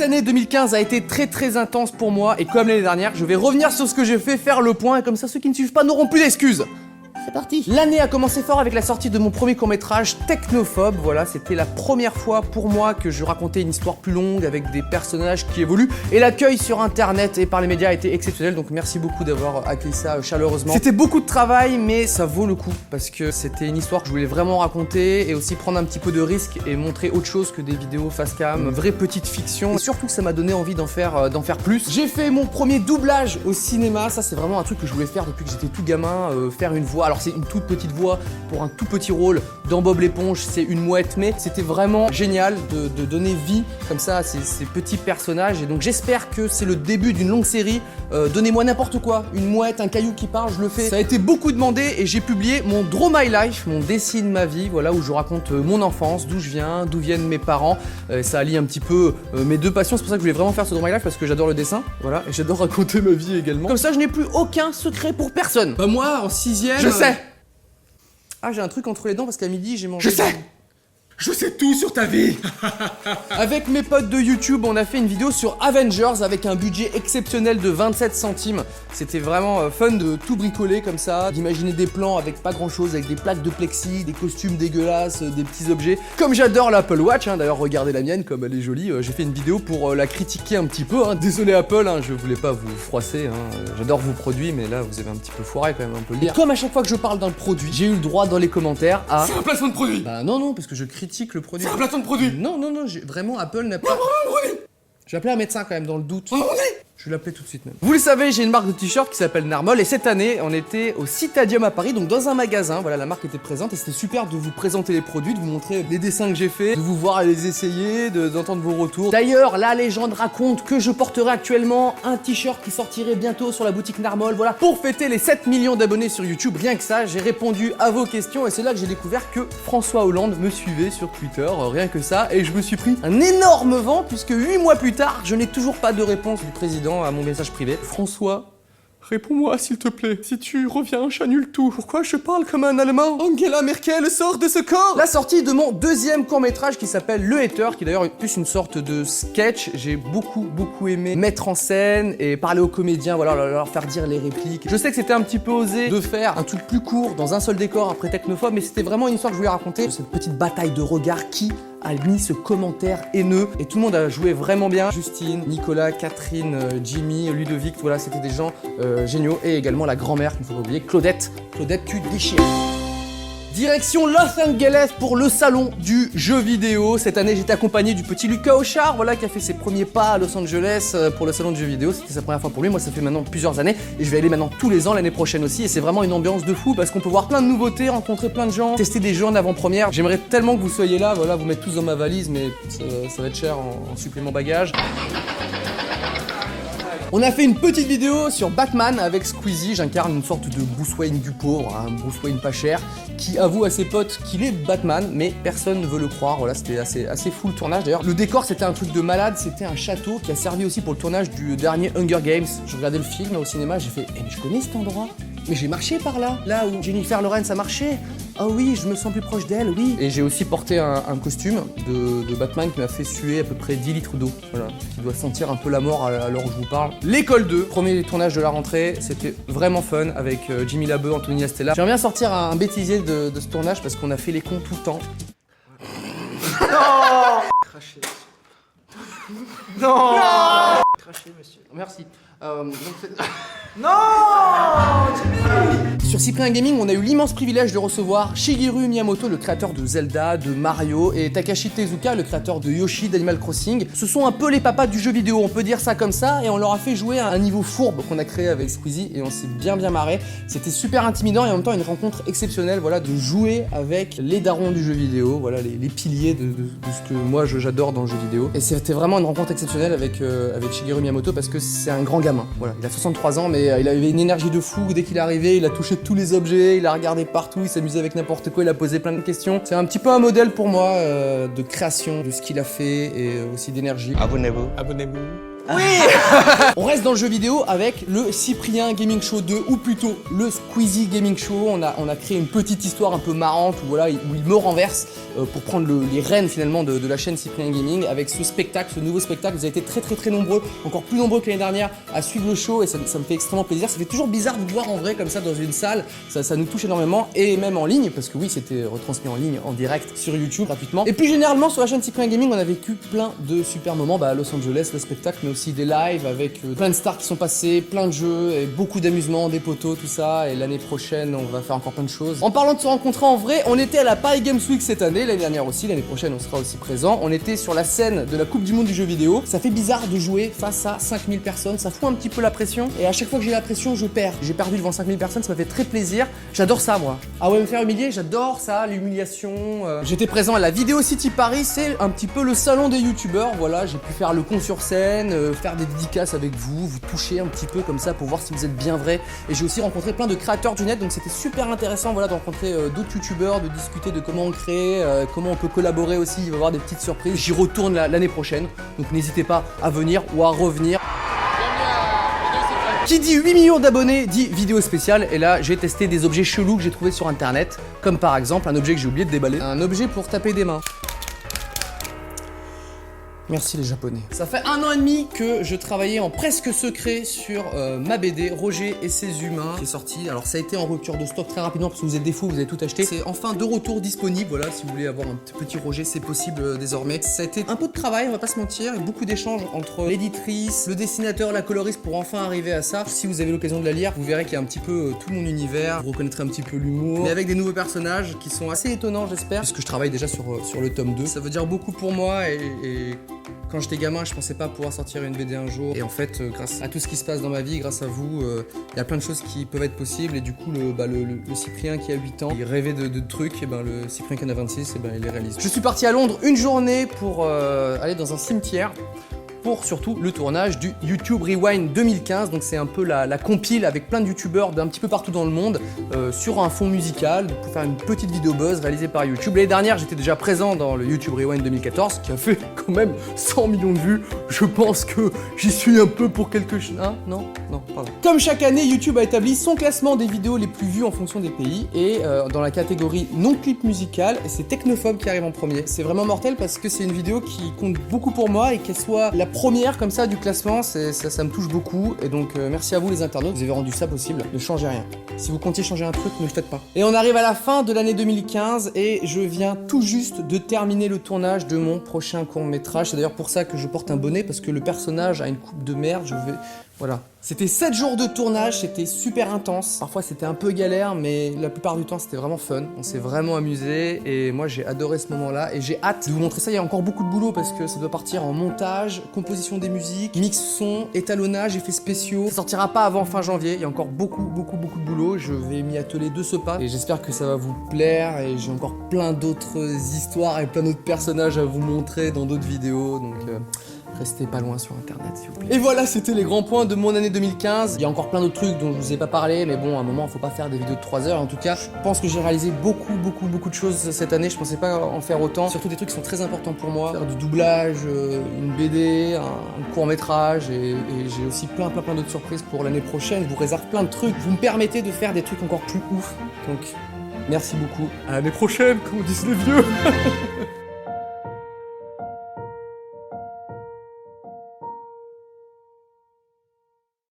Cette année 2015 a été très intense pour moi et comme l'année dernière, je vais revenir sur ce que j'ai fait, faire le point et comme ça ceux qui ne suivent pas n'auront plus d'excuses. C'est parti. L'année a commencé fort avec la sortie de mon premier court-métrage Technophobe. Voilà, c'était la première fois pour moi que je racontais une histoire plus longue avec des personnages qui évoluent. Et l'accueil sur internet et par les médias a été exceptionnel, donc merci beaucoup d'avoir accueilli ça chaleureusement. C'était beaucoup de travail, mais ça vaut le coup parce que c'était une histoire que je voulais vraiment raconter et aussi prendre un petit peu de risque et montrer autre chose que des vidéos face cam, vraie petite fiction. Et surtout que ça m'a donné envie d'en faire plus. J'ai fait mon premier doublage au cinéma, ça c'est vraiment un truc que je voulais faire depuis que j'étais tout gamin, faire une voix. Alors c'est une toute petite voix pour un tout petit rôle dans Bob l'éponge, c'est une mouette, mais c'était vraiment génial de donner vie comme ça à ces petits personnages et donc j'espère que c'est le début d'une longue série. Donnez-moi n'importe quoi, une mouette, un caillou qui parle, je le fais. Ça a été beaucoup demandé et j'ai publié mon Draw My Life, mon Dessine ma vie, voilà où je raconte mon enfance, d'où je viens, d'où viennent mes parents. Ça allie un petit peu mes deux passions, c'est pour ça que je voulais vraiment faire ce Draw My Life parce que j'adore le dessin, voilà, et j'adore raconter ma vie également. Comme ça je n'ai plus aucun secret pour personne. Bah moi en 6ème... Je sais. Ah, j'ai un truc entre les dents parce qu'à midi, j'ai mangé... Je sais tout sur ta vie. Avec mes potes de YouTube, on a fait une vidéo sur Avengers avec un budget exceptionnel de 27 centimes. C'était vraiment fun de tout bricoler comme ça, d'imaginer des plans avec pas grand chose, avec des plaques de plexi, des costumes dégueulasses, des petits objets. Comme j'adore l'Apple Watch, hein, d'ailleurs regardez la mienne comme elle est jolie, j'ai fait une vidéo pour la critiquer un petit peu. Hein. Désolé Apple, hein, je voulais pas vous froisser, hein. J'adore vos produits, mais là vous avez un petit peu foiré quand même, on peut le dire. Et comme à chaque fois que je parle d'un produit, j'ai eu le droit dans les commentaires à... C'est un placement de produit. Bah non, parce que je critique le produit. C'est un placement de produit. Non, vraiment Apple n'a pas... Je vais appeler un médecin quand même dans le doute. Je vais l'appeler tout de suite même. Vous le savez, j'ai une marque de t-shirt qui s'appelle Narmol et cette année, on était au Citadium à Paris, donc dans un magasin, voilà, la marque était présente et c'était super de vous présenter les produits, de vous montrer les dessins que j'ai fait, de vous voir les essayer, d'entendre vos retours. D'ailleurs, la légende raconte que je porterai actuellement un t-shirt qui sortirait bientôt sur la boutique Narmol, voilà. Pour fêter les 7 millions d'abonnés sur YouTube, rien que ça, j'ai répondu à vos questions et c'est là que j'ai découvert que François Hollande me suivait sur Twitter, rien que ça, et je me suis pris un énorme vent puisque 8 mois plus tard, je n'ai toujours pas de réponse du président à mon message privé. François, réponds-moi s'il te plaît. Si tu reviens, j'annule tout. Pourquoi je parle comme un Allemand? Angela Merkel sort de ce corps. La sortie de mon deuxième court-métrage qui s'appelle Le Hater, qui d'ailleurs est plus une sorte de sketch. J'ai beaucoup aimé mettre en scène et parler aux comédiens, voilà, leur faire dire les répliques. Je sais que c'était un petit peu osé de faire un truc plus court dans un seul décor après Technophobe, mais c'était vraiment une histoire que je voulais raconter. Cette petite bataille de regards qui a mis ce commentaire haineux et tout le monde a joué vraiment bien. Justine, Nicolas, Catherine, Jimmy, Ludovic, voilà, c'était des gens géniaux et également la grand-mère qu'il ne faut pas oublier, Claudette. Claudette, tu déchires. Direction Los Angeles pour le salon du jeu vidéo. Cette année, j'étais accompagné du petit Lucas Auchard, voilà, qui a fait ses premiers pas à Los Angeles pour le salon du jeu vidéo. C'était sa première fois pour lui. Moi, ça fait maintenant plusieurs années et je vais aller maintenant tous les ans l'année prochaine aussi. Et c'est vraiment une ambiance de fou parce qu'on peut voir plein de nouveautés, rencontrer plein de gens, tester des jeux en avant-première. J'aimerais tellement que vous soyez là, voilà, vous mettre tous dans ma valise, mais ça va être cher en supplément bagage. On a fait une petite vidéo sur Batman avec Squeezie. J'incarne une sorte de Bruce Wayne du pauvre, un Bruce Wayne pas cher, qui avoue à ses potes qu'il est Batman, mais personne ne veut le croire. Voilà, c'était assez fou le tournage. D'ailleurs, le décor, c'était un truc de malade. C'était un château qui a servi aussi pour le tournage du dernier Hunger Games. Je regardais le film au cinéma, j'ai fait mais je connais cet endroit. Mais j'ai marché par là, là où Jennifer Lawrence a marché. Ah oui, je me sens plus proche d'elle, oui. Et j'ai aussi porté un costume de Batman qui m'a fait suer à peu près 10 litres d'eau. Voilà, qui doit sentir un peu la mort à l'heure où je vous parle. L'école 2, premier tournage de la rentrée, c'était vraiment fun avec Jimmy Labeu, Anthony Astella. J'aimerais bien sortir un bêtisier de ce tournage parce qu'on a fait les cons tout le temps. Non. Cracher. Non. Cracher, monsieur. Merci. Non, Jimmy. Sur Cyprien Gaming, on a eu l'immense privilège de recevoir Shigeru Miyamoto, le créateur de Zelda, de Mario, et Takashi Tezuka, le créateur de Yoshi, d'Animal Crossing. Ce sont un peu les papas du jeu vidéo, on peut dire ça comme ça, et on leur a fait jouer à un niveau fourbe qu'on a créé avec Squeezie, et on s'est bien marré. C'était super intimidant et en même temps une rencontre exceptionnelle, voilà, de jouer avec les darons du jeu vidéo, voilà, les piliers de ce que moi j'adore dans le jeu vidéo. Et c'était vraiment une rencontre exceptionnelle avec Shigeru Miyamoto parce que c'est un grand gamin. Voilà, il a 63 ans, mais il avait une énergie de fou. Dès qu'il est arrivé, il a touché tous les objets, il a regardé partout, il s'amusait avec n'importe quoi, il a posé plein de questions. C'est un petit peu un modèle pour moi de création, de ce qu'il a fait et aussi d'énergie. Abonnez-vous. Abonnez-vous. Oui. On reste dans le jeu vidéo avec le Cyprien Gaming Show 2, ou plutôt le Squeezie Gaming Show. On a créé une petite histoire un peu marrante où, voilà, où il me renverse pour prendre les rênes finalement de la chaîne Cyprien Gaming avec ce spectacle, ce nouveau spectacle. Vous avez été très nombreux, encore plus nombreux que l'année dernière, à suivre le show et ça me fait extrêmement plaisir. Ça fait toujours bizarre de vous voir en vrai comme ça dans une salle, ça nous touche énormément, et même en ligne, parce que oui, c'était retransmis en ligne, en direct sur YouTube gratuitement. Et plus généralement sur la chaîne Cyprien Gaming, on a vécu plein de super moments, à Los Angeles, le spectacle, mais aussi des lives avec plein de stars qui sont passées, plein de jeux et beaucoup d'amusements, des potos, tout ça. Et l'année prochaine, on va faire encore plein de choses. En parlant de se rencontrer en vrai, on était à la Paris Games Week cette année, l'année dernière aussi, l'année prochaine on sera aussi présent. On était sur la scène de la Coupe du Monde du jeu vidéo. Ça fait bizarre de jouer face à 5000 personnes, ça fout un petit peu la pression. Et à chaque fois que j'ai la pression, je perds. J'ai perdu devant 5000 personnes, ça m'a fait très plaisir. J'adore ça moi. Ah ouais, me faire humilier, j'adore ça, l'humiliation. J'étais présent à la Video City Paris, c'est un petit peu le salon des youtubeurs. Voilà, j'ai pu faire le con sur scène, faire des dédicaces avec vous toucher un petit peu comme ça pour voir si vous êtes bien vrai. Et j'ai aussi rencontré plein de créateurs du net, donc c'était super intéressant, voilà, de rencontrer d'autres youtubeurs, de discuter de comment on crée, comment on peut collaborer aussi. Il va y avoir des petites surprises. J'y retourne l'année prochaine, donc n'hésitez pas à venir ou à revenir. Qui dit 8 millions d'abonnés dit vidéo spéciale, et là j'ai testé des objets chelous que j'ai trouvés sur internet, comme par exemple un objet que j'ai oublié de déballer, un objet pour taper des mains. Merci les Japonais. Ça fait 1 an et demi que je travaillais en presque secret sur ma BD Roger et ses humains qui est sortie. Alors ça a été en rupture de stock très rapidement parce que vous êtes des fous, vous avez tout acheté. C'est enfin de retour disponible. Voilà, si vous voulez avoir un petit Roger, c'est possible désormais. Ça a été un peu de travail, on va pas se mentir, et beaucoup d'échanges entre l'éditrice, le dessinateur, la coloriste pour enfin arriver à ça. Si vous avez l'occasion de la lire, vous verrez qu'il y a un petit peu tout mon univers. Vous reconnaîtrez un petit peu l'humour, mais avec des nouveaux personnages qui sont assez étonnants, j'espère, puisque je travaille déjà sur le tome 2. Ça veut dire beaucoup pour moi et quand j'étais gamin, je pensais pas pouvoir sortir une BD un jour. Et en fait, grâce à tout ce qui se passe dans ma vie, grâce à vous, il y a plein de choses qui peuvent être possibles. Et du coup, le Cyprien qui a 8 ans, il rêvait de trucs, et ben le Cyprien qui en a 26, et ben il les réalise. Je suis parti à Londres une journée pour aller dans un cimetière pour surtout le tournage du YouTube Rewind 2015. Donc c'est un peu la compile avec plein de youtubeurs d'un petit peu partout dans le monde sur un fond musical pour faire une petite vidéo buzz réalisée par YouTube. L'année dernière, j'étais déjà présent dans le YouTube Rewind 2014 qui a fait quand même 100 millions de vues. Je pense que j'y suis un peu pour quelque chose. Hein? Non, pardon. Comme chaque année, YouTube a établi son classement des vidéos les plus vues en fonction des pays, et dans la catégorie non clip musical, c'est Technophobe qui arrive en premier. C'est vraiment mortel parce que c'est une vidéo qui compte beaucoup pour moi, et qu'elle soit la première comme ça du classement, ça me touche beaucoup. Et donc merci à vous les internautes, vous avez rendu ça possible. Ne changez rien. Si vous comptiez changer un truc, ne le faites pas. Et on arrive à la fin de l'année 2015 et je viens tout juste de terminer le tournage de mon prochain court-métrage. C'est d'ailleurs pour ça que je porte un bonnet, parce que le personnage a une coupe de merde. Voilà. C'était 7 jours de tournage, c'était super intense. Parfois c'était un peu galère, mais la plupart du temps c'était vraiment fun. On s'est vraiment amusé et moi j'ai adoré ce moment-là et j'ai hâte de vous montrer ça. Il y a encore beaucoup de boulot parce que ça doit partir en montage, composition des musiques, mix son, étalonnage, effets spéciaux. Ça sortira pas avant fin janvier. Il y a encore beaucoup de boulot. Je vais m'y atteler de ce pas et j'espère que ça va vous plaire, et j'ai encore plein d'autres histoires et plein d'autres personnages à vous montrer dans d'autres vidéos. Donc restez pas loin sur internet s'il vous plaît. Et voilà, c'était les grands points de mon année 2015. Il y a encore plein d'autres trucs dont je vous ai pas parlé, mais bon, à un moment, faut pas faire des vidéos de 3 heures. En tout cas, je pense que j'ai réalisé beaucoup de choses cette année. Je pensais pas en faire autant. Surtout des trucs qui sont très importants pour moi. Faire du doublage, une BD, un court-métrage, et j'ai aussi plein d'autres surprises pour l'année prochaine. Je vous réserve plein de trucs. Vous me permettez de faire des trucs encore plus ouf. Donc, merci beaucoup. À l'année prochaine, comme disent les vieux.